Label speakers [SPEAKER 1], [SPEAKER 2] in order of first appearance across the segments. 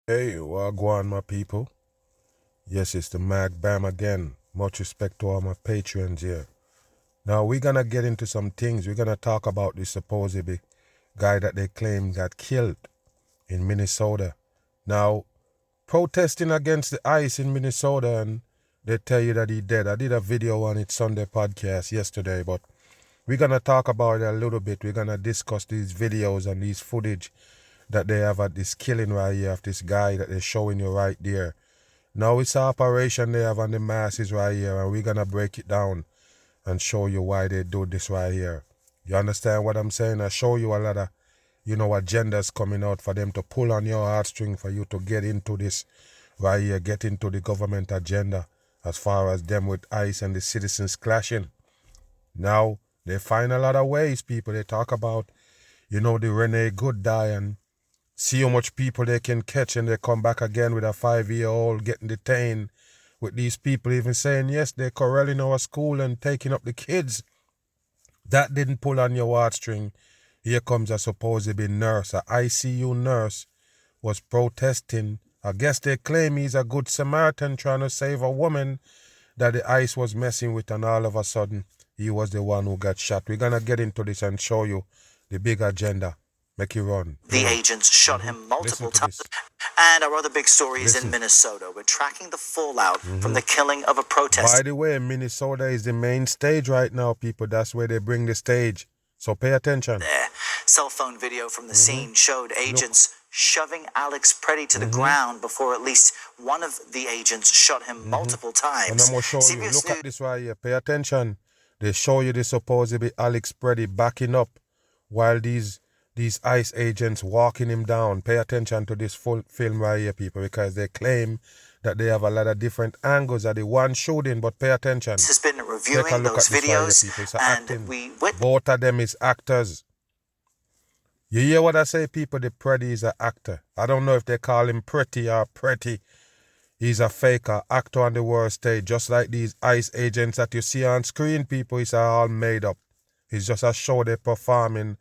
[SPEAKER 1] Hey, wagwan, my people. Yes, it's the Mag Bam again. Much respect to all my patrons here. Now, we're gonna get into some things. We're gonna talk about this supposed guy that they claim got killed in Minnesota. Now, protesting against the ICE in Minnesota, and they tell you that he dead. I did a video on it Sunday podcast yesterday, but we're gonna talk about it a little bit. We're gonna discuss these videos and these footage that they have at this killing right here of this guy that they're showing you right there. Now it's an operation they have on the masses right here, and we're gonna break it down and show you why they do this right here. You understand what I'm saying? I show you a lot of, agendas coming out for them to pull on your heartstring for you to get into this right here, get into the government agenda as far as them with ICE and the citizens clashing. Now, they find a lot of ways, people. They talk about, the Rene Good die and see how much people they can catch, and they come back again with a 5-year-old getting detained with these people even saying, yes, they're corralling our school and taking up the kids. That didn't pull on your heartstring. Here comes a supposed nurse, a ICU nurse, was protesting. I guess they claim he's a good Samaritan trying to save a woman that the ICE was messing with, and all of a sudden, he was the one who got shot. We're going to get into this and show you the big agenda. Make you run.
[SPEAKER 2] The agents shot him multiple times. And our other big story is in Minnesota. We're tracking the fallout from the killing of a protester.
[SPEAKER 1] By the way, Minnesota is the main stage right now, people. That's where they bring the stage. So pay attention.
[SPEAKER 2] There. Cell phone video from the scene showed agents shoving Alex Pretti to the ground before at least one of the agents shot him multiple times.
[SPEAKER 1] And I'm going to show you. Look at this right here. Pay attention. They show you the supposedly Alex Pretti backing up while these ICE agents walking him down. Pay attention to this full film right here, people, because they claim that they have a lot of different angles of the one shooting, but pay attention.
[SPEAKER 2] This has been reviewing those videos,
[SPEAKER 1] right here, and both of them is actors. You hear what I say, people? The Pretti is an actor. I don't know if they call him Pretti or Pretti. He's a faker, actor on the world stage, just like these ICE agents that you see on screen, people. It's all made up. It's just a show they're performing,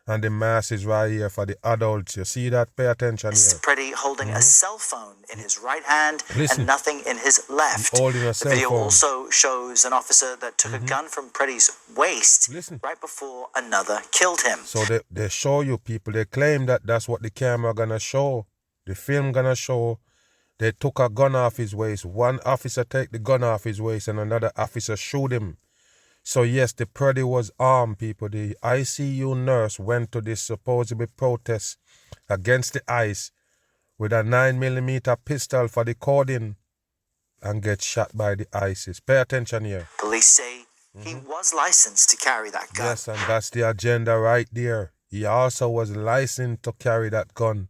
[SPEAKER 1] and the masses right here for the adults. You see that? Pay attention here.
[SPEAKER 2] Pretti holding a cell phone in his right hand and nothing in his left. The video also shows an officer that took a gun from Pretti's waist right before another killed him.
[SPEAKER 1] So they show you, people. They claim that that's what the camera gonna show. The film gonna show. They took a gun off his waist. One officer take the gun off his waist and another officer shoot him. So yes, the Pretti was armed, people. The ICU nurse went to this supposedly protest against the ICE with a 9mm pistol for the cording and get shot by the ISIS. Pay attention here.
[SPEAKER 2] Police say he was licensed to carry that gun.
[SPEAKER 1] Yes, and that's the agenda right there. He also was licensed to carry that gun.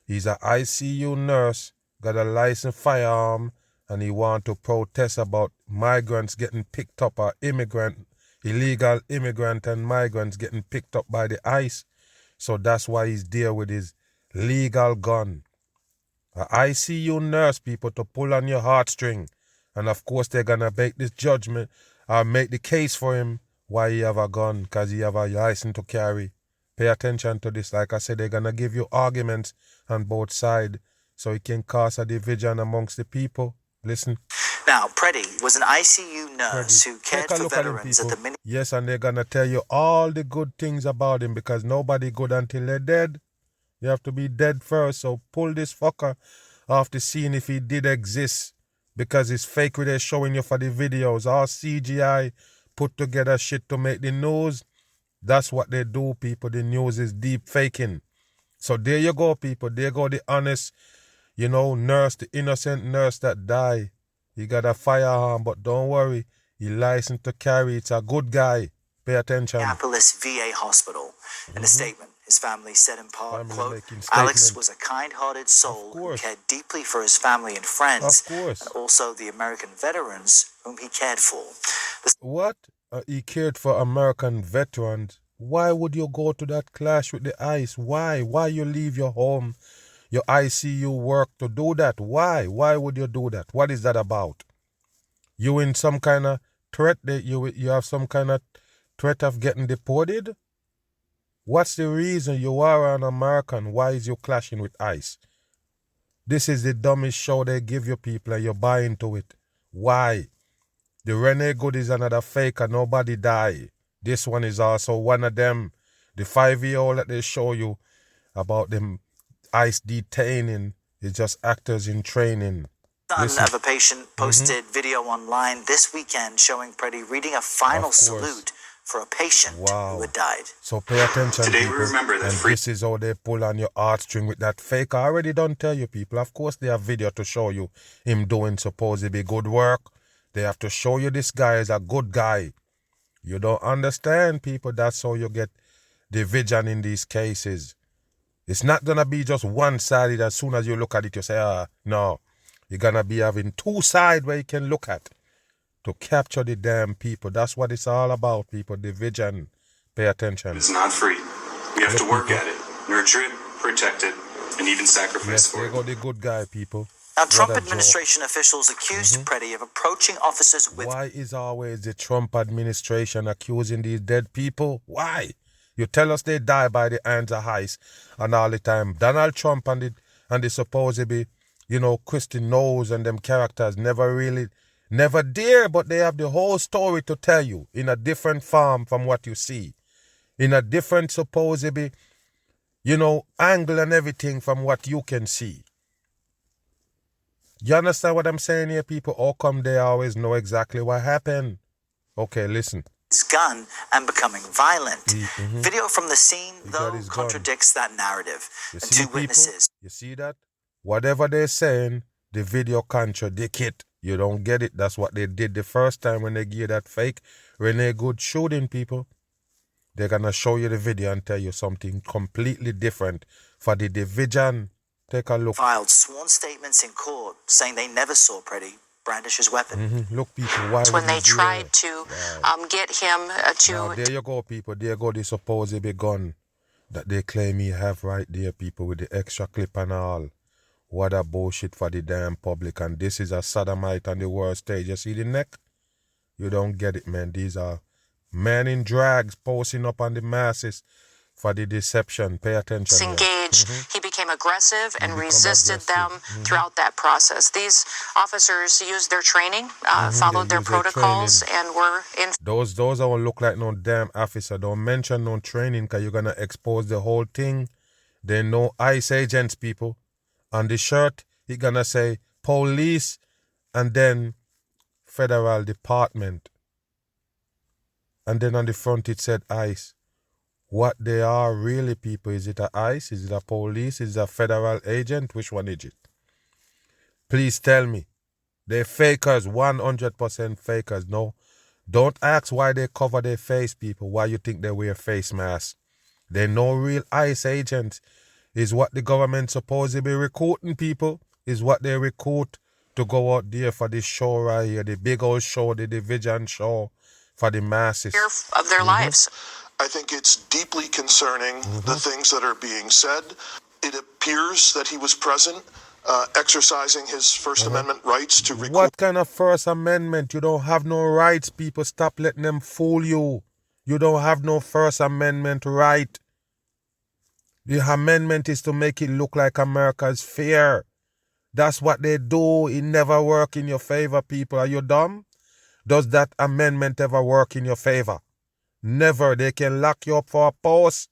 [SPEAKER 1] He's an ICU nurse, got a licensed firearm, and he want to protest about migrants getting picked up, or illegal immigrant and migrants getting picked up by the ICE. So that's why he's there with his legal gun. A ICU nurse, people, to pull on your heartstring. And of course they're going to make this judgment, or make the case for him why he have a gun, because he have a license to carry. Pay attention to this. Like I said, they're going to give you arguments on both sides so it can cause a division amongst the people. Listen.
[SPEAKER 2] Now, Pretti was an ICU nurse who cared for veterans at the
[SPEAKER 1] Yes, and they're going to tell you all the good things about him, because nobody good until they're dead. You have to be dead first, so pull this fucker off the scene if he did exist, because it's fake what they're showing you for the videos. All CGI put together shit to make the news. That's what they do, people. The news is deep faking. So there you go, people. There go the honest, nurse, the innocent nurse that died. He got a firearm, but don't worry. He licensed to carry. It's a good guy. Pay attention.
[SPEAKER 2] Minneapolis VA Hospital. In a statement, his family said in part, quote, Alex was a kind-hearted soul who cared deeply for his family and friends, and also the American veterans whom he cared for.
[SPEAKER 1] What? He cared for American veterans? Why would you go to that clash with the ICE? Why? Why you leave your home, your ICU work to do that? Why? Why would you do that? What is that about? You in some kind of threat that you have some kind of threat of getting deported? What's the reason you are an American? Why is you clashing with ICE? This is the dumbest show they give you people and you buy into it. Why? The Rene Good is another faker, nobody die. This one is also one of them. The 5-year-old that they show you about them ICE detaining is just actors in training.
[SPEAKER 2] Son of a patient posted video online this weekend showing Pretti reading a final salute for a patient who had died.
[SPEAKER 1] So pay attention, today people. We remember that this is how they pull on your heartstring with that fake. I already don't tell you people. Of course they have video to show you him doing supposedly good work. They have to show you this guy is a good guy. You don't understand, people. That's how you get division in these cases. It's not going to be just one-sided. As soon as you look at it, you say, no. You're going to be having two sides where you can look at to capture the damn people. That's what it's all about, people. Division. Pay attention.
[SPEAKER 3] It's not free. We have to work at it, nurture it, protect it, and even sacrifice for it.
[SPEAKER 1] There go the good guy, people.
[SPEAKER 2] Now, Trump administration officials accused Pretti of approaching officers with...
[SPEAKER 1] Why is always the Trump administration accusing these dead people? Why? You tell us they die by the hands of ICE and all the time. Donald Trump and the supposedly, Christian Knowles and them characters never dare, but they have the whole story to tell you in a different form from what you see. In a different supposedly, angle and everything from what you can see. You understand what I'm saying here, people? How come they always know exactly what happened? Okay, listen.
[SPEAKER 2] His gun and becoming violent. Video from the scene, though, contradicts that narrative.
[SPEAKER 1] You
[SPEAKER 2] and
[SPEAKER 1] see,
[SPEAKER 2] two witnesses.
[SPEAKER 1] You see that? Whatever they're saying, the video contradicts it. You don't get it. That's what they did the first time when they gave that fake Rene Good shooting, people. They're going to show you the video and tell you something completely different for the division. Take a look.
[SPEAKER 2] Filed sworn statements in court saying they never saw Pretti brandish his weapon.
[SPEAKER 1] Look, people, why
[SPEAKER 4] when they tried to get him to...
[SPEAKER 1] Now, there you go, people. There go the supposed gun that they claim he have right there, people, with the extra clip and all. What a bullshit for the damn public. And this is a sodomite on the world stage. You see the neck? You don't get it, man. These are men in drags posing up on the masses for the deception. Pay attention.
[SPEAKER 4] Engaged. He became aggressive and resisted them throughout that process. These officers used their training, followed their protocols, and were in...
[SPEAKER 1] Those don't look like no damn officer. Don't mention no training because you're going to expose the whole thing. They know ICE agents, people. On the shirt, he's going to say police and then federal department. And then on the front it said ICE. What they are really, people, is it a ICE? Is it a police? Is it a federal agent? Which one is it? Please tell me. They're fakers, 100% fakers. No, don't ask why they cover their face, people. Why you think they wear face masks? They're no real ICE agents. Is what the government supposedly recruiting, people. Is what they recruit to go out there for this show right here. The big old show, the division show for the masses.
[SPEAKER 4] Of their lives.
[SPEAKER 5] I think it's deeply concerning, the things that are being said. It appears that he was present, exercising his First Amendment rights to record.
[SPEAKER 1] What kind of First Amendment? You don't have no rights, people. Stop letting them fool you. You don't have no First Amendment right. The amendment is to make it look like America's fair. That's what they do. It never work in your favor, people. Are you dumb? Does that amendment ever work in your favor? Never. They can lock you up for a post.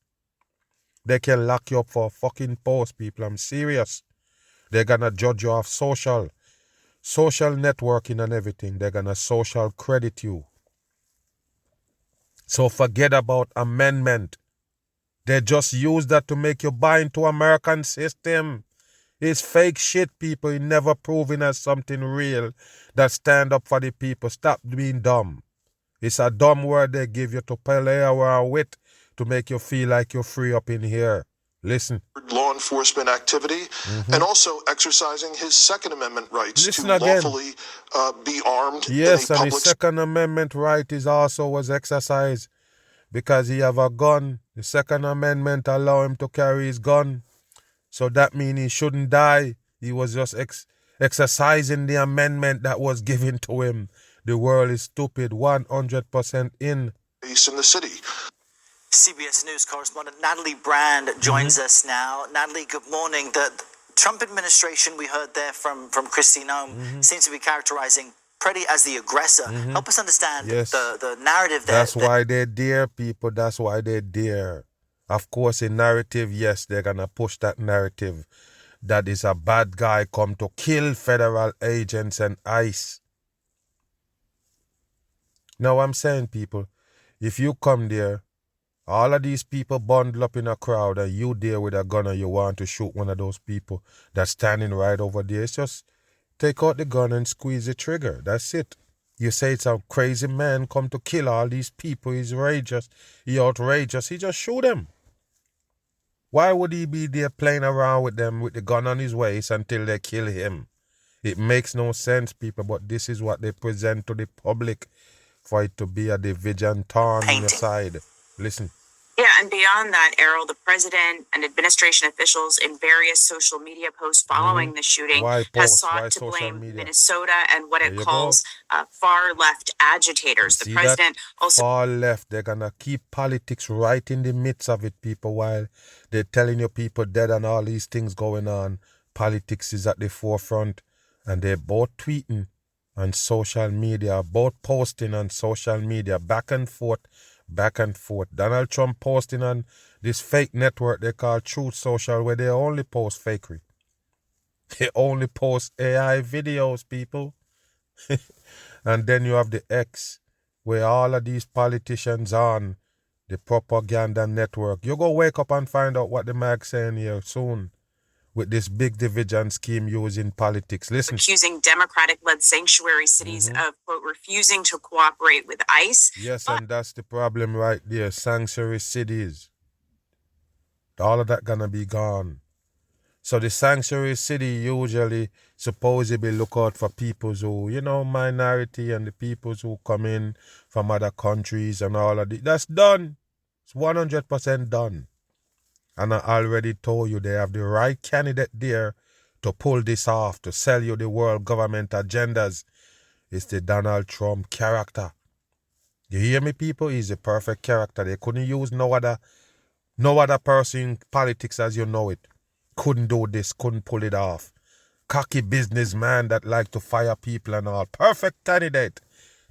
[SPEAKER 1] They can lock you up for a fucking post, people. I'm serious. They're gonna judge you off social networking and everything. They're gonna social credit you. So forget about amendment. They just use that to make you buy into American system. It's fake shit, people. It never proven as something real that stand up for the people. Stop being dumb. It's a dumb word they give you to play around with to make you feel like you're free up in here. Listen.
[SPEAKER 5] Law enforcement activity and also exercising his Second Amendment rights to lawfully be armed.
[SPEAKER 1] Yes, and his Second Amendment right was exercised because he have a gun. The Second Amendment allow him to carry his gun. So that means he shouldn't die. He was just exercising the amendment that was given to him. The world is stupid, 100% in.
[SPEAKER 5] Peace in the city.
[SPEAKER 2] CBS News correspondent Natalie Brand joins us now. Natalie, good morning. Trump administration, we heard there from Kristi Noem, seems to be characterizing Pretti as the aggressor. Help us understand the narrative there.
[SPEAKER 1] That's why they're there, people. That's why they're there. Of course, a narrative, yes, they're going to push that narrative that is a bad guy come to kill federal agents and ICE. Now, I'm saying, people, if you come there, all of these people bundle up in a crowd and you there with a gun and you want to shoot one of those people that's standing right over there, it's just take out the gun and squeeze the trigger. That's it. You say it's a crazy man come to kill all these people. He's outrageous. He just shoot them. Why would he be there playing around with them with the gun on his waist until they kill him? It makes no sense, people, but this is what they present to the public for it to be a division torn on your side. Listen.
[SPEAKER 4] Yeah, and beyond that, Errol, the president and administration officials in various social media posts following the shooting has sought to blame Minnesota and what it calls far-left agitators. The president also...
[SPEAKER 1] Far left, they're going to keep politics right in the midst of it, people, while they're telling you people dead and all these things going on. Politics is at the forefront, and they're both tweeting on social media, both posting on social media, back and forth. Donald Trump posting on this fake network they call Truth Social, where they only post fakery. They only post AI videos, people. And then you have the X, where all of these politicians on the propaganda network. You go wake up and find out what the mag's saying here soon with this big division scheme using politics. Listen.
[SPEAKER 4] Accusing Democratic-led sanctuary cities of, quote, refusing to cooperate with ICE.
[SPEAKER 1] Yes, and that's the problem right there. Sanctuary cities. All of that gonna be gone. So the sanctuary city usually supposedly look out for peoples who, minority and the peoples who come in from other countries and all of that. That's done. It's 100% done. And I already told you they have the right candidate there to pull this off, to sell you the world government agendas. It's the Donald Trump character. You hear me, people? He's the perfect character. They couldn't use no other person in politics as you know it. Couldn't do this, couldn't pull it off. Cocky businessman that like to fire people and all. Perfect candidate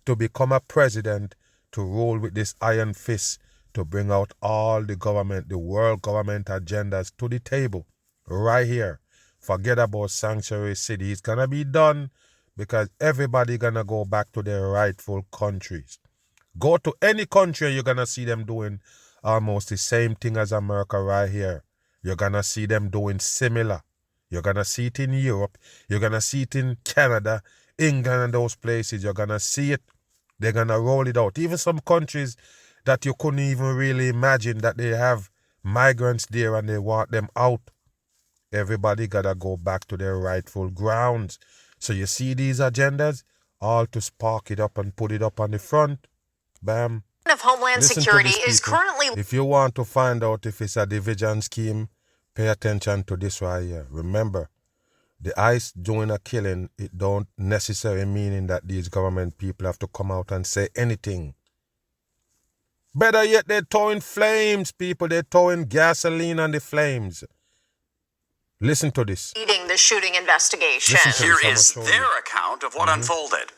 [SPEAKER 1] to become a president, to rule with this iron fist, to bring out all the world government agendas to the table right here. Forget about sanctuary city. It's going to be done because everybody going to go back to their rightful countries. Go to any country, you're going to see them doing almost the same thing as America right here. You're going to see them doing similar. You're going to see it in Europe. You're going to see it in Canada, England, and those places. You're going to see it. They're going to roll it out. Even some countries that you couldn't even really imagine that they have migrants there and they want them out. Everybody got to go back to their rightful grounds. So you see these agendas, all to spark it up and put it up on the front. Bam.
[SPEAKER 4] Of Homeland Security is currently...
[SPEAKER 1] If you want to find out if it's a division scheme, pay attention to this right here. Remember, the ICE doing a killing, it don't necessarily mean that these government people have to come out and say anything. Better yet, they're throwing flames, people. They're throwing gasoline on the flames. Listen to this.
[SPEAKER 4] Leading the shooting investigation.
[SPEAKER 6] Here is their account of what unfolded.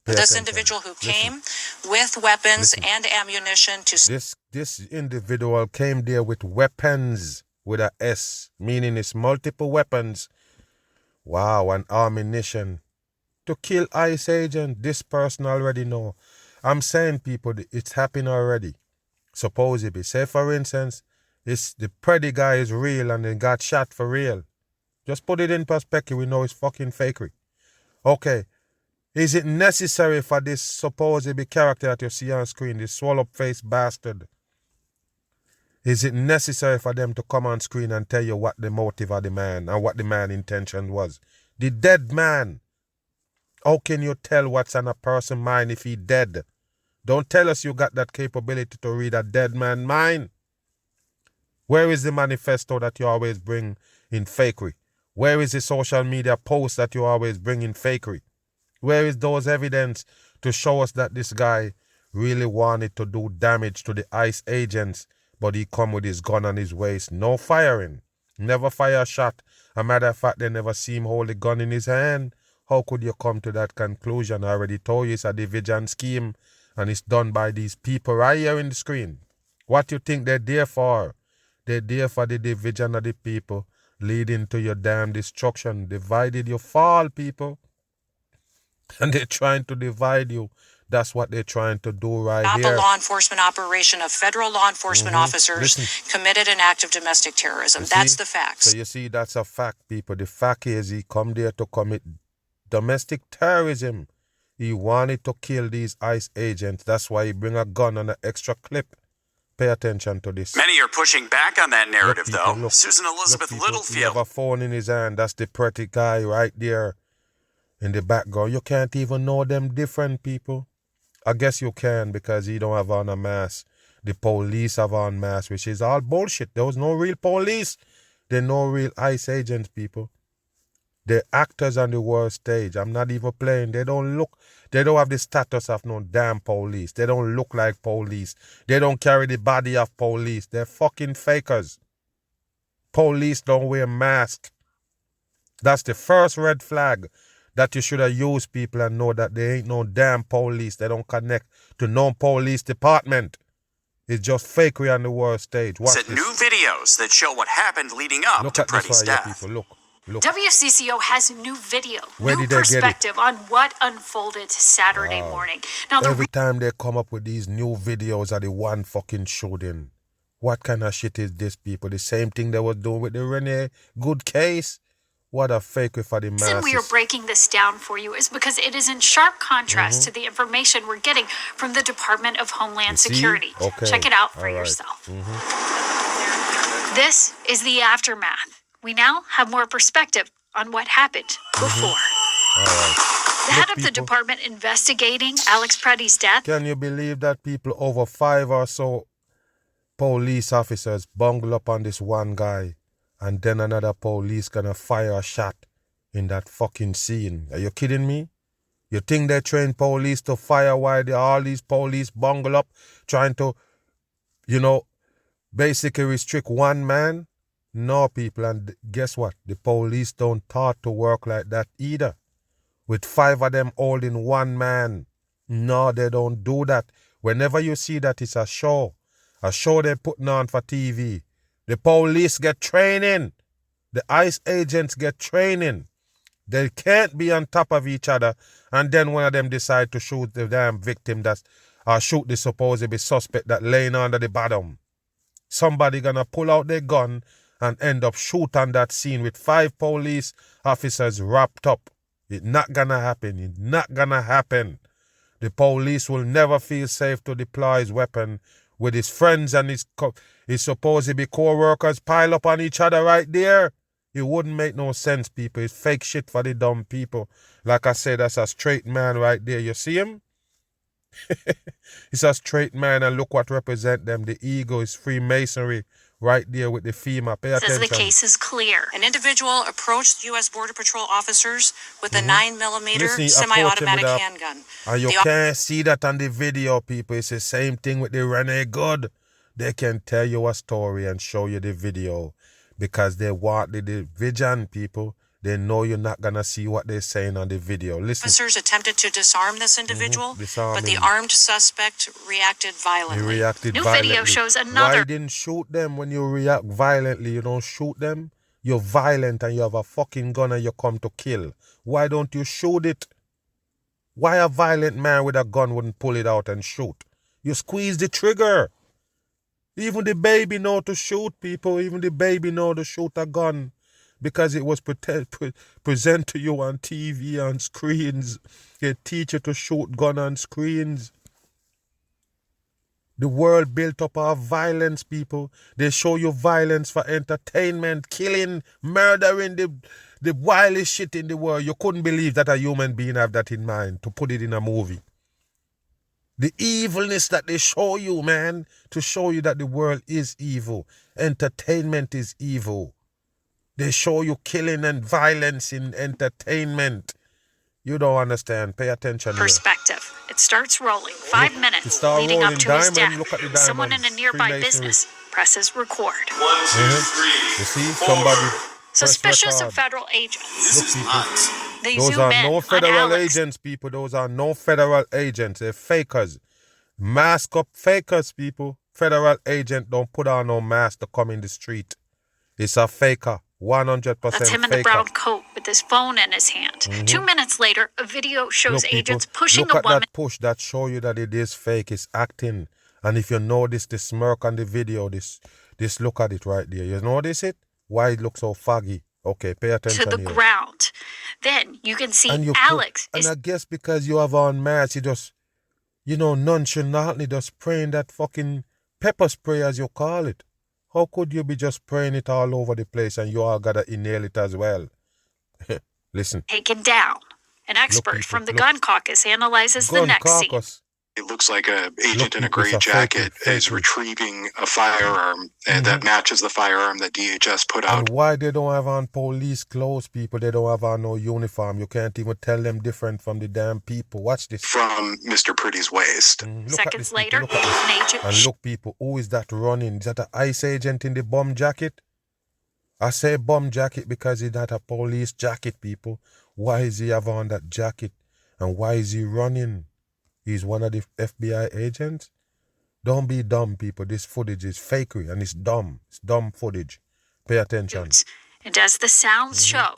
[SPEAKER 4] This individual who came with weapons and ammunition to...
[SPEAKER 1] This individual came there with weapons with a S, meaning it's multiple weapons. Wow, and ammunition. To kill ICE agent, this person already know. I'm saying, people, it's happening already. Supposedly. Say, for instance, the Pretti guy is real and they got shot for real. Just put it in perspective. We know it's fucking fakery. Okay. Is it necessary for this supposedly character that you see on screen, this swallow-faced bastard? Is it necessary for them to come on screen and tell you what the motive of the man and what the man's intention was? The dead man. How can you tell what's on a person's mind if he's dead? Don't tell us you got that capability to read a dead man's mind. Where is the manifesto that you always bring in fakery? Where is the social media post that you always bring in fakery? Where is those evidence to show us that this guy really wanted to do damage to the ICE agents, but he come with his gun on his waist? No firing. Never fire a shot. A matter of fact, they never see him hold a gun in his hand. How could you come to that conclusion? I already told you it's a division scheme, and it's done by these people right here in the screen. What you think they're there for? They're there for the division of the people, leading to your damn destruction. Divided you fall, people. And they're trying to divide you. That's what they're trying to do right
[SPEAKER 7] Not
[SPEAKER 1] here.
[SPEAKER 7] the law enforcement operation of federal law enforcement officers committed an act of domestic terrorism. That's the facts.
[SPEAKER 1] So you see, that's a fact, people. The fact is he come there to commit domestic terrorism. He wanted to kill these ICE agents. That's why he bring a gun and an extra clip. Pay attention to this.
[SPEAKER 6] Many are pushing back on that narrative,
[SPEAKER 1] Look, people,
[SPEAKER 6] though.
[SPEAKER 1] look.
[SPEAKER 6] Susan Elizabeth
[SPEAKER 1] Look, people,
[SPEAKER 6] Littlefield.
[SPEAKER 1] He have a phone in his hand. That's the Pretti guy right there in the background. You can't even know them different, people. I guess you can because he don't have on a mask. The police have on mask, which is all bullshit. There was no real police. They're no real ICE agents, people. They're actors on the world stage. I'm not even playing. They don't have the status of no damn police. They don't look like police. They don't carry the body of police. They're fucking fakers. Police don't wear masks. That's the first red flag that you should have used, people, and know that there ain't no damn police. They don't connect to no police department. It's just fakery on the world stage. Watch this.
[SPEAKER 6] New videos that show what happened leading up to Pretti's death.
[SPEAKER 1] People. Look.
[SPEAKER 8] WCCO has new video,
[SPEAKER 1] Where
[SPEAKER 8] new
[SPEAKER 1] did they get it?
[SPEAKER 8] perspective on what unfolded Saturday morning. Now,
[SPEAKER 1] every time they come up with these new videos of the one fucking shooting, what kind of shit is this, people? The same thing they were doing with the Renee Good case. What a fakery for the masses.
[SPEAKER 8] The reason we are breaking this down for you is because it is in sharp contrast to the information we're getting from the Department of Homeland Security.
[SPEAKER 1] Okay.
[SPEAKER 8] Check it out for yourself. This is the aftermath. We now have more perspective on what happened before. The head of the department investigating Alex Pretti's death.
[SPEAKER 1] Can you believe that, people? Over 5 or so police officers bungle up on this one guy, and then another police gonna fire a shot in that fucking scene. Are you kidding me? You think they train police to fire while all these police bungle up trying to, basically restrict one man? No, people, and guess what? The police don't taught to work like that either. With 5 of them holding one man. No, they don't do that. Whenever you see that, it's a show they're putting on for TV. The police get training. The ICE agents get training. They can't be on top of each other, and then one of them decide to shoot the damn victim or shoot the supposed suspect that laying under the bottom. Somebody gonna pull out their gun and end up shoot on that scene with 5 police officers wrapped up. It's not gonna happen. It's not gonna happen. The police will never feel safe to deploy his weapon with his friends and his supposed to be co-workers pile up on each other right there. It wouldn't make no sense, people. It's fake shit for the dumb people. Like I said, that's a straight man right there. You see him? It's a straight man, and look what represent them. The ego is Freemasonry right there with the FEMA. Pay attention.
[SPEAKER 8] Says the case is clear.
[SPEAKER 7] An individual approached U.S. Border Patrol officers with a 9mm semi-automatic handgun.
[SPEAKER 1] And you can't see that on the video, people. It's the same thing with the Renee Good. They can tell you a story and show you the video because they want the division, people. They know you're not going to see what they're saying on the video. Listen.
[SPEAKER 7] Officers attempted to disarm this individual, but the armed suspect reacted violently.
[SPEAKER 1] He reacted
[SPEAKER 8] New
[SPEAKER 1] violently.
[SPEAKER 8] video shows another.
[SPEAKER 1] Why didn't shoot them when you react violently? You don't shoot them. You're violent and you have a fucking gun and you come to kill. Why don't you shoot it? Why a violent man with a gun wouldn't pull it out and shoot? You squeeze the trigger. Even the baby know to shoot, people. Even the baby know to shoot a gun. Because it was present to you on TV, on screens. They teach you to shoot gun on screens. The world built up of violence, people. They show you violence for entertainment, killing, murdering, the wildest shit in the world. You couldn't believe that a human being have that in mind to put it in a movie. The evilness that they show you, man, to show you that the world is evil. Entertainment is evil. They show you killing and violence in entertainment. You don't understand. Pay attention here.
[SPEAKER 8] Perspective. It starts rolling. 5 minutes leading up to his death. Someone in a nearby business presses record.
[SPEAKER 3] 1, 2, 3.
[SPEAKER 1] You see? Somebody
[SPEAKER 8] Suspicious of federal agents.
[SPEAKER 3] This is nuts.
[SPEAKER 8] They
[SPEAKER 1] Those
[SPEAKER 8] zoom
[SPEAKER 1] are
[SPEAKER 8] in
[SPEAKER 1] no
[SPEAKER 8] on
[SPEAKER 1] federal
[SPEAKER 8] Alex.
[SPEAKER 1] agents, people. Those are no federal agents. They're fakers. Mask up fakers, people. Federal agent don't put on no mask to come in the street. It's a faker. 100%
[SPEAKER 8] That's him in the brown coat with his phone in his hand. 2 minutes later, a video shows agents pushing a woman.
[SPEAKER 1] Look at that push that show you that it is fake. It's acting. And if you notice the smirk on the video, this look at it right there. You notice it? Why it looks so foggy? Okay, pay attention
[SPEAKER 8] to the
[SPEAKER 1] here.
[SPEAKER 8] ground. Then you can see Alex
[SPEAKER 1] and I guess because you have on mask, you just, nonchalantly just spraying that fucking pepper spray as you call it. How could you be just spraying it all over the place and you all gotta inhale it as well? Listen.
[SPEAKER 8] Taken down. An expert from the gun caucus analyzes the next scene.
[SPEAKER 5] It looks like an agent in a gray jacket is retrieving a firearm that matches the firearm that DHS put out.
[SPEAKER 1] And why they don't have on police clothes, people? They don't have on no uniform. You can't even tell them different from the damn people. Watch this.
[SPEAKER 5] From Mr. Pretty's waist.
[SPEAKER 8] Seconds later, an agent.
[SPEAKER 1] And look, people, who is that running? Is that an ICE agent in the bomb jacket? I say bomb jacket because it's not a police jacket, people. Why is he have on that jacket? And why is he running? He's one of the FBI agents. Don't be dumb, people. This footage is fakery and it's dumb. It's dumb footage. Pay attention.
[SPEAKER 8] And as the sounds show,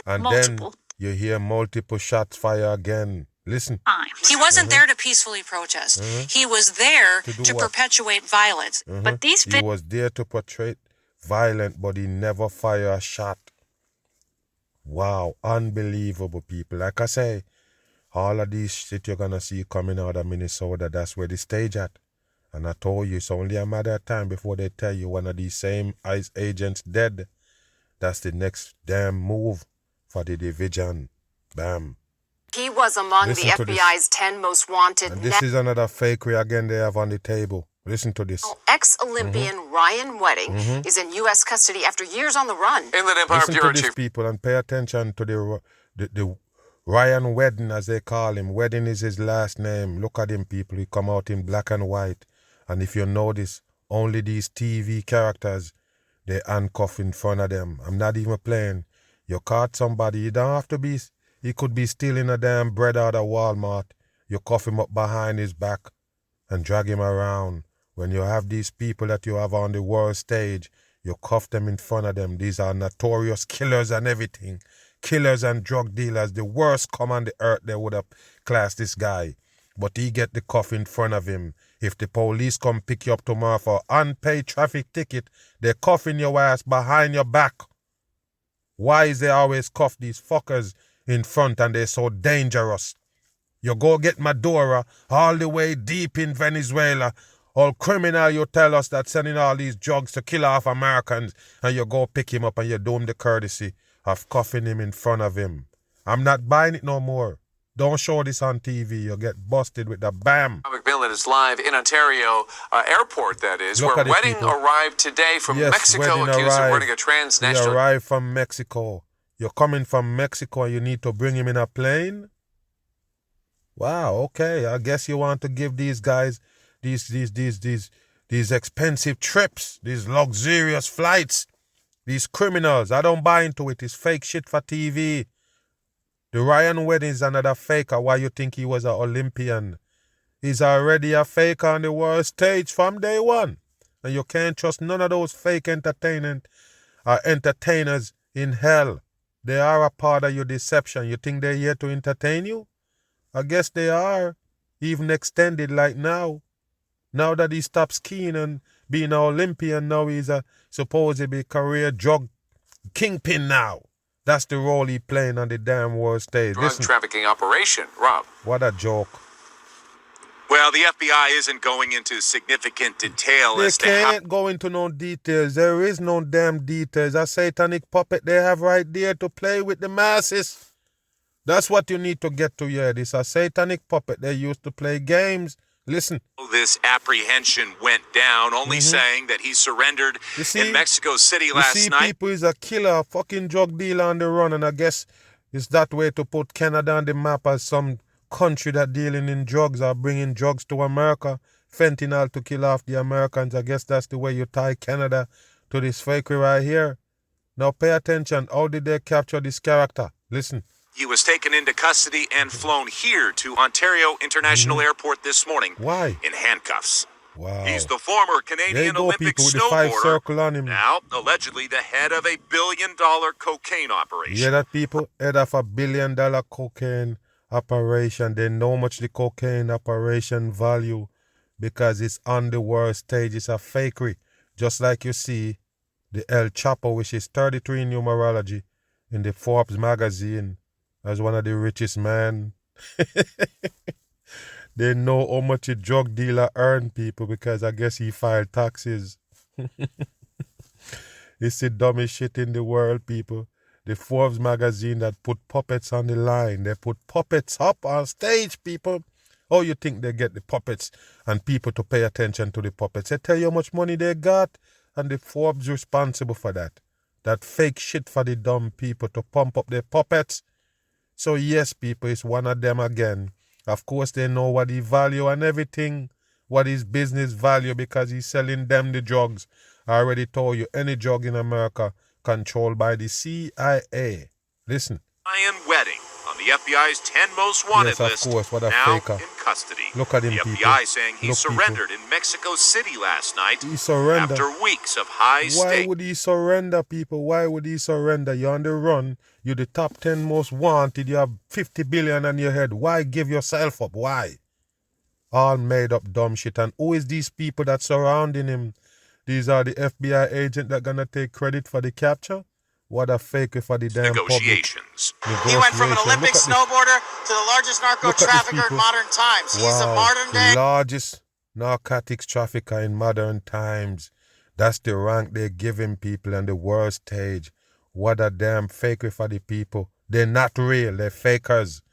[SPEAKER 1] and then you hear multiple shots fire again. Listen.
[SPEAKER 7] He wasn't there to peacefully protest. He was there to perpetuate violence.
[SPEAKER 8] But
[SPEAKER 1] he was there to portray violence, but he never fired a shot. Wow, unbelievable, people. Like I say, all of these shit you're gonna see coming out of Minnesota, that's where the stage at. And I told you, it's only a matter of time before they tell you one of these same ICE agents dead. That's the next damn move for the division. Bam.
[SPEAKER 9] He was among the FBI's 10 most wanted.
[SPEAKER 1] And this is another fakery again they have on the table. Listen to this.
[SPEAKER 9] Ex-Olympian Ryan Wedding is in U.S. custody after years on the run.
[SPEAKER 6] Inland Empire
[SPEAKER 1] Listen
[SPEAKER 6] Bureau
[SPEAKER 1] to this, people, and pay attention to the Ryan Wedding, as they call him. Wedding is his last name. Look at him, people. He come out in black and white. And if you notice, only these TV characters, they handcuff in front of them. I'm not even playing. You caught somebody, you don't have to be, he could be stealing a damn bread out of Walmart. You cuff him up behind his back and drag him around. When you have these people that you have on the world stage, you cuff them in front of them. These are notorious killers and everything. Killers and drug dealers, the worst come on the earth, they would have classed this guy. But he get the cuff in front of him. If the police come pick you up tomorrow for unpaid traffic ticket, they cuffing your ass behind your back. Why is they always cuff these fuckers in front and they're so dangerous? You go get Maduro all the way deep in Venezuela. All criminal, you tell us that sending all these drugs to kill off Americans, and you go pick him up and you do him the courtesy of cuffing him in front of him. I'm not buying it no more. Don't show this on TV. You'll get busted with the bam.
[SPEAKER 6] McMillan is live in Ontario airport, that is,
[SPEAKER 1] Look
[SPEAKER 6] where Wedding
[SPEAKER 1] people.
[SPEAKER 6] arrived today from Mexico, accused of running a transnational...
[SPEAKER 1] He arrived from Mexico. You're coming from Mexico and you need to bring him in a plane? Wow, okay. I guess you want to give these guys these expensive trips, these luxurious flights, these criminals. I don't buy into it. It's fake shit for TV. The Ryan Wedding is another faker. Why you think he was an Olympian? He's already a faker on the world stage from day one. And you can't trust none of those fake entertainers in hell. They are a part of your deception. You think they're here to entertain you? I guess they are. Even extended like now. Now that he stopped skiing and being an Olympian, now he's a supposedly career drug kingpin now. That's the role he's playing on the damn world stage.
[SPEAKER 6] Drug trafficking operation, Rob.
[SPEAKER 1] What a joke.
[SPEAKER 6] Well, the FBI isn't going into significant detail
[SPEAKER 1] They
[SPEAKER 6] as to how...
[SPEAKER 1] can't go into no details. There is no damn details. A satanic puppet they have right there to play with the masses. That's what you need to get to here. This a satanic puppet they used to play games. Listen.
[SPEAKER 6] This apprehension went down, only saying that he surrendered in Mexico City last night.
[SPEAKER 1] People is a killer, a fucking drug dealer on the run, and I guess It's that way to put Canada on the map as some country that dealing in drugs or bringing drugs to America, fentanyl to kill off the Americans. I guess that's the way you tie Canada to this fakery right here. Now pay attention. How did they capture this character? Listen.
[SPEAKER 6] He was taken into custody and flown here to Ontario International Airport this morning.
[SPEAKER 1] Why?
[SPEAKER 6] In handcuffs.
[SPEAKER 1] Wow.
[SPEAKER 6] He's the former Canadian Olympic snowboarder, now allegedly the head of $1 billion cocaine operation.
[SPEAKER 1] You hear that, people? Head of $1 billion cocaine operation. They know much the cocaine operation value because it's on the world stage. It's a fakery. Just like you see the El Chapo, which is 33 in numerology, in the Forbes magazine as one of the richest men. They know how much a drug dealer earned, people, because I guess he filed taxes. It's the dumbest shit in the world, people. The Forbes magazine that put puppets on the line. They put puppets up on stage, people. How you think they get the puppets and people to pay attention to the puppets? They tell you how much money they got, and the Forbes responsible for that. That fake shit for the dumb people to pump up their puppets. So yes, people, it's one of them again. Of course, they know what he value and everything, what his business value, because he's selling them the drugs. I already told you, any drug in America controlled by the CIA. Listen.
[SPEAKER 6] Ryan Wedding on the FBI's 10 most wanted
[SPEAKER 1] list, course, what a
[SPEAKER 6] now
[SPEAKER 1] faker.
[SPEAKER 6] in custody.
[SPEAKER 1] Look at him,
[SPEAKER 6] the
[SPEAKER 1] people.
[SPEAKER 6] FBI saying he
[SPEAKER 1] Look,
[SPEAKER 6] surrendered
[SPEAKER 1] people.
[SPEAKER 6] in Mexico City last night
[SPEAKER 1] He surrendered.
[SPEAKER 6] after weeks of high
[SPEAKER 1] Why
[SPEAKER 6] stakes.
[SPEAKER 1] would he surrender, people? Why would he surrender? You're on the run. You're the top 10 most wanted. You have 50 billion on your head. Why give yourself up? Why? All made up dumb shit. And who is these people that surrounding him? These are the FBI agents that gonna take credit for the capture? What a fake for the damn
[SPEAKER 6] Negotiations.
[SPEAKER 2] He went from an Olympic snowboarder to the largest narco trafficker in modern times. He's a modern day.
[SPEAKER 1] The largest narcotics trafficker in modern times. That's the rank they're giving people on the world stage. What a damn fakery for the people. They're not real. They're fakers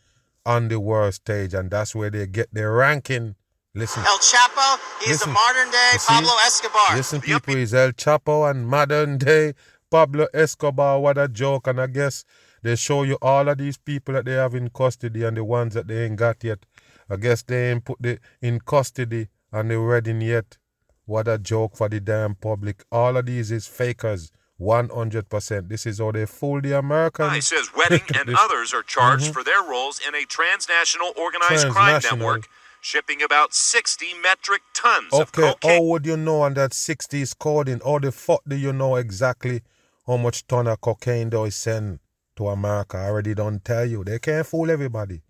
[SPEAKER 1] on the world stage, and that's where they get their ranking. Listen.
[SPEAKER 2] El Chapo, he's the modern day Pablo Escobar.
[SPEAKER 1] Listen, people, he's El Chapo and modern day Pablo Escobar. What a joke. And I guess they show you all of these people that they have in custody and the ones that they ain't got yet. I guess they ain't put the in custody and the wedding yet. What a joke for the damn public. All of these is fakers. 100%. This is how they fool the Americans.
[SPEAKER 6] He says Wedding and others are charged for their roles in a transnational organized crime network, shipping about 60 metric tons of cocaine.
[SPEAKER 1] Okay, how would you know on that 60 is coding? How the fuck do you know exactly how much ton of cocaine they send to America? I already don't tell you. They can't fool everybody.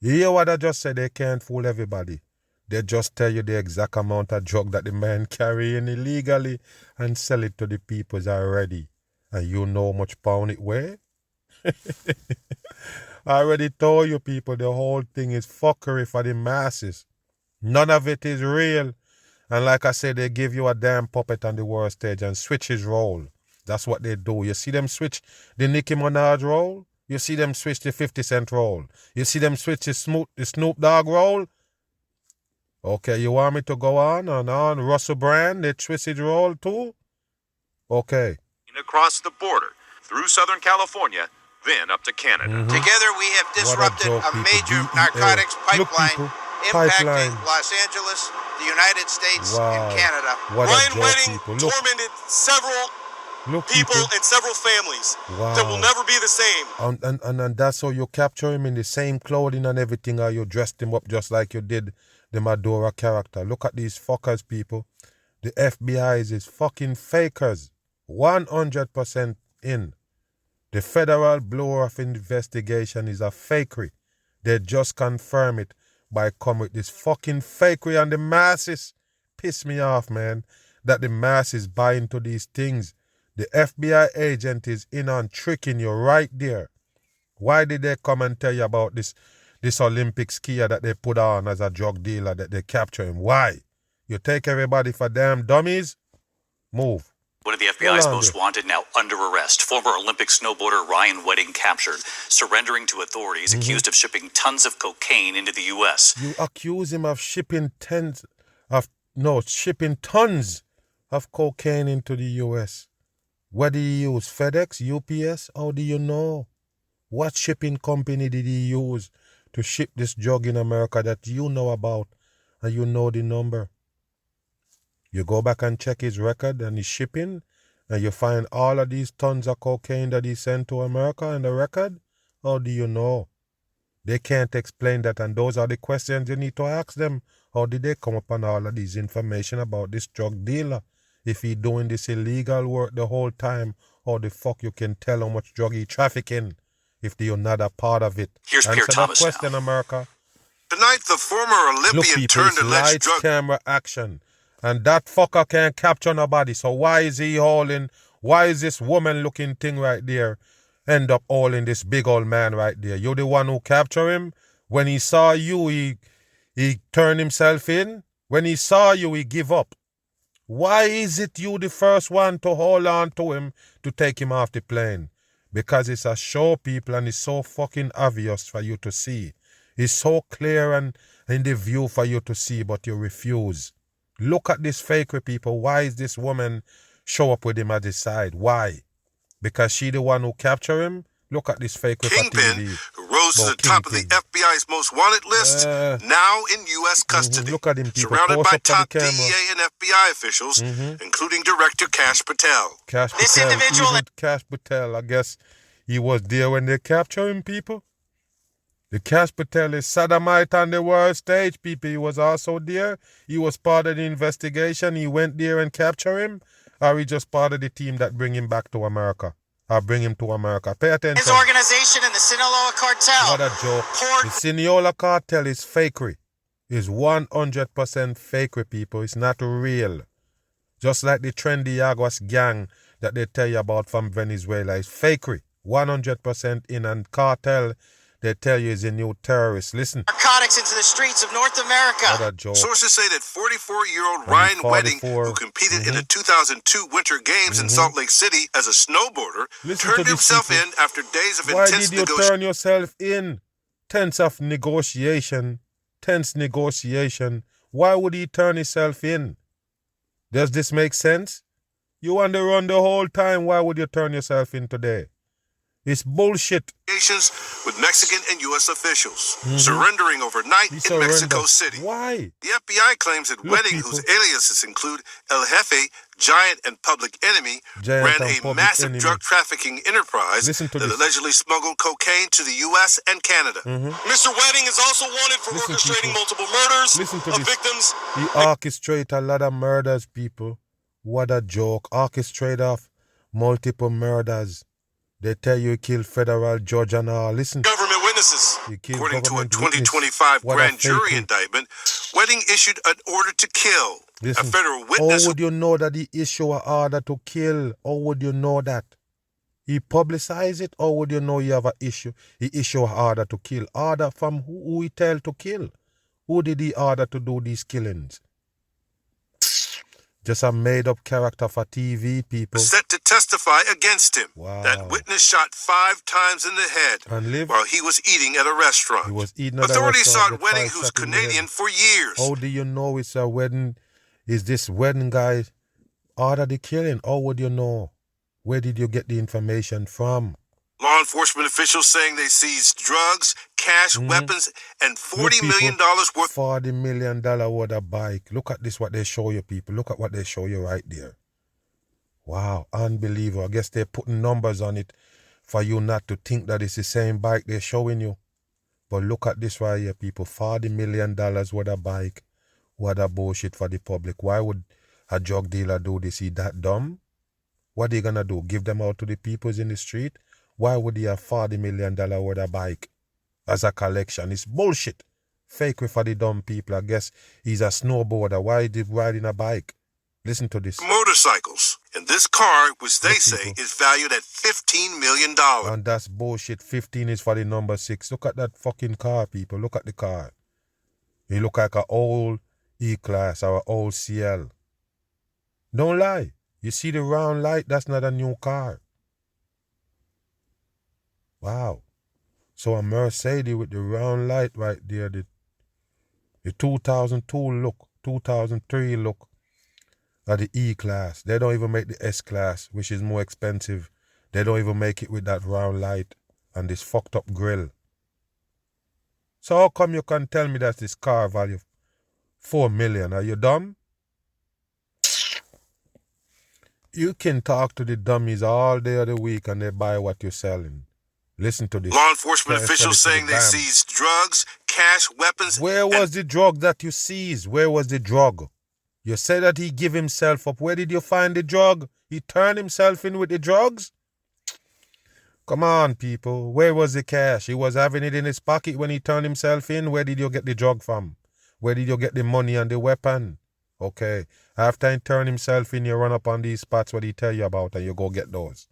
[SPEAKER 1] You hear what I just said? They can't fool everybody. They just tell you the exact amount of drug that the man carrying illegally and sell it to the peoples already. And you know how much pound it weigh? I already told you, people, the whole thing is fuckery for the masses. None of it is real. And like I said, they give you a damn puppet on the world stage and switch his role. That's what they do. You see them switch the Nicki Minaj role? You see them switch the 50 Cent role? You see them switch the Snoop Dogg role? Okay, you want me to go on and on? Russell Brand, they twist his role too? Okay.
[SPEAKER 6] Across the border, through Southern California, then up to Canada.
[SPEAKER 2] Together we have disrupted a major narcotics pipeline impacting Los Angeles, the United States, and Canada.
[SPEAKER 10] Ryan Wedding tormented several people and several families that will never be the same.
[SPEAKER 1] And that's how you capture him in the same clothing and everything, or you dressed him up just like you did the Maduro character. Look at these fuckers, people. The FBI is fucking fakers. 100% in. The Federal Bureau of Investigation is a fakery. They just confirm it by coming with this fucking fakery, and the masses piss me off, man, that the masses buy into these things. The FBI agent is in on tricking you right there. Why did they come and tell you about this Olympic skier that they put on as a drug dealer, that they capture him? Why? You take everybody for damn dummies? Move.
[SPEAKER 11] One of the FBI's most wanted, now under arrest. Former Olympic snowboarder Ryan Wedding captured, surrendering to authorities, accused of shipping tons of cocaine into the U.S.
[SPEAKER 1] You accuse him of shipping tons of cocaine into the U.S. What do you use? FedEx? UPS? How do you know? What shipping company did he use to ship this drug in America that you know about and you know the number? You go back and check his record and his shipping and you find all of these tons of cocaine that he sent to America in the record? How do you know? They can't explain that, and those are the questions you need to ask them. How did they come upon all of this information about this drug dealer? If he doing this illegal work the whole time, how the fuck you can tell how much drug he trafficking if you're not a part of it?
[SPEAKER 11] Here's Pierre Thomas
[SPEAKER 1] that question,
[SPEAKER 11] now.
[SPEAKER 1] America.
[SPEAKER 10] Tonight, the former Olympian
[SPEAKER 1] Look, people,
[SPEAKER 10] turned
[SPEAKER 1] it's
[SPEAKER 10] alleged
[SPEAKER 1] lights,
[SPEAKER 10] drug...
[SPEAKER 1] camera, action. And that fucker can't capture nobody. So why is he hauling? Why is this woman-looking thing right there end up hauling this big old man right there? You're the one who captured him? When he saw you, he turned himself in? When he saw you, he give up? Why is it you the first one to hold on to him to take him off the plane? Because it's a show, people, and it's so fucking obvious for you to see. It's so clear and in the view for you to see, but you refuse. Look at this fakery, people. Why is this woman show up with him at his side? Why? Because she the one who captured him? Look at this fakery for TV.
[SPEAKER 10] Who rose to the top of the FBI's most wanted list, now in U.S. custody.
[SPEAKER 1] Look at him, people.
[SPEAKER 10] Surrounded by top DEA and FBI officials, including Director Kash Patel.
[SPEAKER 1] This individual... Kash Patel, I guess he was there when they captured him, people. The Kash Patel is sodomite on the world stage, people. He was also there. He was part of the investigation. He went there and captured him. Or he just part of the team that bring him back to America. Or bring him to America. Pay attention.
[SPEAKER 2] His organization and the Sinaloa cartel.
[SPEAKER 1] What a joke. The Sinaloa cartel is fakery. It's 100% fakery, people. It's not real. Just like the trendy Aguas gang that they tell you about from Venezuela. It's fakery. 100% in, and cartel, they tell you is a new terrorist. Listen.
[SPEAKER 2] Narcotics into the streets of North America.
[SPEAKER 1] What a joke.
[SPEAKER 10] Sources say that 44-year-old Ryan Wedding, who competed in the 2002 Winter Games in Salt Lake City as a snowboarder, turned himself in after days of intense negotiation.
[SPEAKER 1] Why did you turn yourself in? Tense negotiation. Why would he turn himself in? Does this make sense? You on the run the whole time. Why would you turn yourself in today? It's bullshit.
[SPEAKER 10] With Mexican and U.S. officials, surrendering overnight in Mexico City.
[SPEAKER 1] Why?
[SPEAKER 10] The FBI claims that Wedding, whose aliases include El Jefe, Giant, and Public Enemy, ran a massive drug trafficking enterprise that allegedly smuggled cocaine to the U.S. and Canada.
[SPEAKER 12] Mr. Wedding is also wanted for orchestrating multiple murders of victims.
[SPEAKER 1] He orchestrated a lot of murders, people. What a joke. Orchestrate of multiple murders. They tell you he killed federal judge and all. Listen.
[SPEAKER 10] Government witnesses. According to a 2025 grand jury indictment, Wedding issued an order to kill.
[SPEAKER 1] Listen,
[SPEAKER 10] a federal witness.
[SPEAKER 1] How would you know that he issued an order to kill? How would you know that? He publicized it? Or would you know you have an issue? He issued an order to kill. Order from who he tell to kill? Who did he order to do these killings? Just a made-up character for TV, people.
[SPEAKER 10] Set to testify against him. Wow. That witness shot 5 times in the head while he was eating at a restaurant.
[SPEAKER 1] He was eating at
[SPEAKER 10] Authorities
[SPEAKER 1] a restaurant.
[SPEAKER 10] sought Wedding, who's Canadian, for years.
[SPEAKER 1] How do you know it's a wedding? Is this wedding guy order the killing? How would you know? Where did you get the information from?
[SPEAKER 10] Law enforcement officials saying they seized drugs, cash, weapons, and $40 million worth.
[SPEAKER 1] $40 million worth of bike. Look at this, what they show you, people. Look at what they show you right there. Wow, unbelievable. I guess they're putting numbers on it for you not to think that it's the same bike they're showing you. But look at this right here, people. $40 million worth of bike. What a bullshit for the public. Why would a drug dealer do this? He that dumb? What are they gonna do? Give them out to the peoples in the street? Why would he have $40 million worth of bike as a collection? It's bullshit. Fake for the dumb people. I guess he's a snowboarder. Why is he riding a bike? Listen to this.
[SPEAKER 10] Motorcycles. And this car, which they say is valued at $15 million.
[SPEAKER 1] And that's bullshit. 15 is for the number 6. Look at that fucking car, people. Look at the car. It look like an old E-Class or an old CL. Don't lie. You see the round light? That's not a new car. Wow. So a Mercedes with the round light right there, the 2002 look, 2003 look of the E-Class. They don't even make the S-Class, which is more expensive. They don't even make it with that round light. and this fucked up grill. So how come you can tell me that this car value $4 million? Are you dumb? You can talk to the dummies all day of the week and they buy what you're selling. Listen to this.
[SPEAKER 10] Law enforcement officials saying they seized drugs, cash, weapons.
[SPEAKER 1] Where was the drug that you seized? Where was the drug? You said that he gave himself up. Where did you find the drug? He turned himself in with the drugs? Come on, people. Where was the cash? He was having it in his pocket when he turned himself in. Where did you get the drug from? Where did you get the money and the weapon? Okay. After he turned himself in, you run up on these spots what he tell you about and you go get those.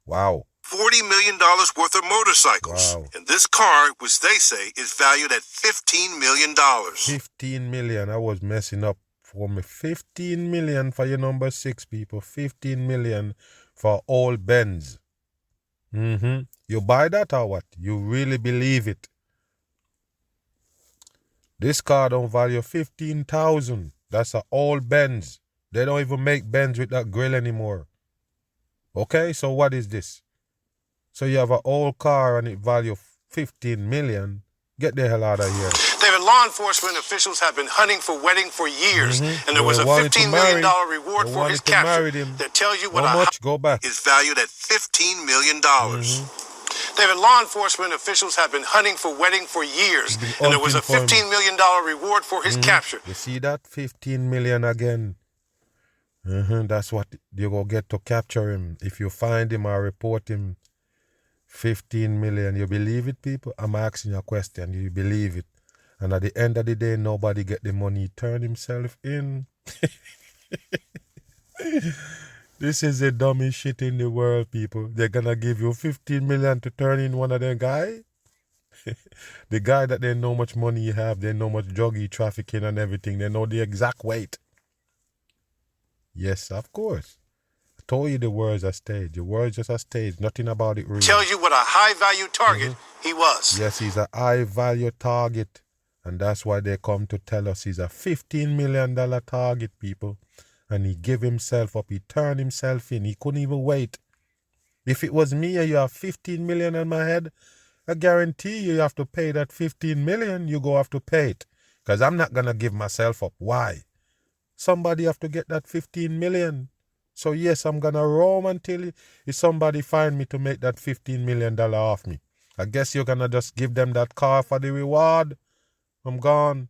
[SPEAKER 1] Wow.
[SPEAKER 10] $40 million worth of motorcycles.
[SPEAKER 1] Wow.
[SPEAKER 10] And this car, which they say is valued at $15 million.
[SPEAKER 1] $15 million. I was messing up for me. $15 million for your number 6, people. $15 million for old Benz. You buy that or what? You really believe it? This car don't value $15,000. That's an old Benz. They don't even make Benz with that grill anymore. Okay, so what is this? So you have an old car and it value $15 million. Get the hell out of here.
[SPEAKER 10] David, law enforcement officials have been hunting for Wedding for years, and there was a $15 million reward for his capture. That tells you what
[SPEAKER 1] how much? Go back.
[SPEAKER 10] Is valued at $15 million. David, law enforcement officials have been hunting for Wedding for years, and there was a $15 million reward for his capture.
[SPEAKER 1] You see that? $15 million again. That's what you go get to capture him. If you find him or report him, $15 million. You believe it, people? I'm asking you a question. You believe it? And at the end of the day, nobody get the money. He turned himself in. This is the dumbest shit in the world, people. They're gonna give you $15 million to turn in one of them guy. The guy that they know how much money you have, they know how much drug you trafficking and everything. They know the exact weight. Yes, of course. I told you the words are staged. The words just are staged. Nothing about it real.
[SPEAKER 10] Tells you what a high-value target he was.
[SPEAKER 1] Yes, he's a high-value target. And that's why they come to tell us he's a $15 million target, people. And he gave himself up. He turned himself in. He couldn't even wait. If it was me and you have $15 million on my head, I guarantee you have to pay that $15 million. You go have to pay it. Because I'm not going to give myself up. Why? Somebody have to get that $15 million. So yes, I'm going to roam until if somebody find me to make that $15 million off me. I guess you're going to just give them that car for the reward. I'm gone.